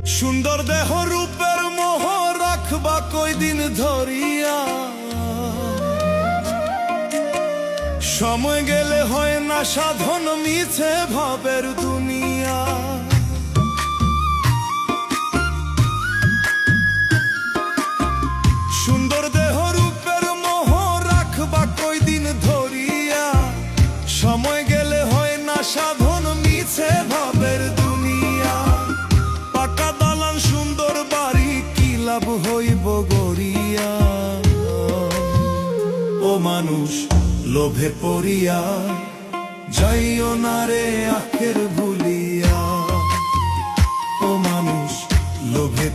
সুন্দর দেহ রূপের মোহ রাখবা কয়দিন ধরিয়া, সময় গেলে হয় না সাধন মিছে ভাবের দুনিয়া। সুন্দর দেহ রূপের মোহ রাখবা কয়দিন ধরিয়া, সময় গেলে হয় না সাধন মিছে ভাবের দুনিয়া। পাকা দালান সুন্দর বাড়ি কি লাভ হইব গড়িয়া, ও মানুষ লোভে পড়িয়া যাইও না রে আখের ভুলিয়া। ও মানুষ লোভে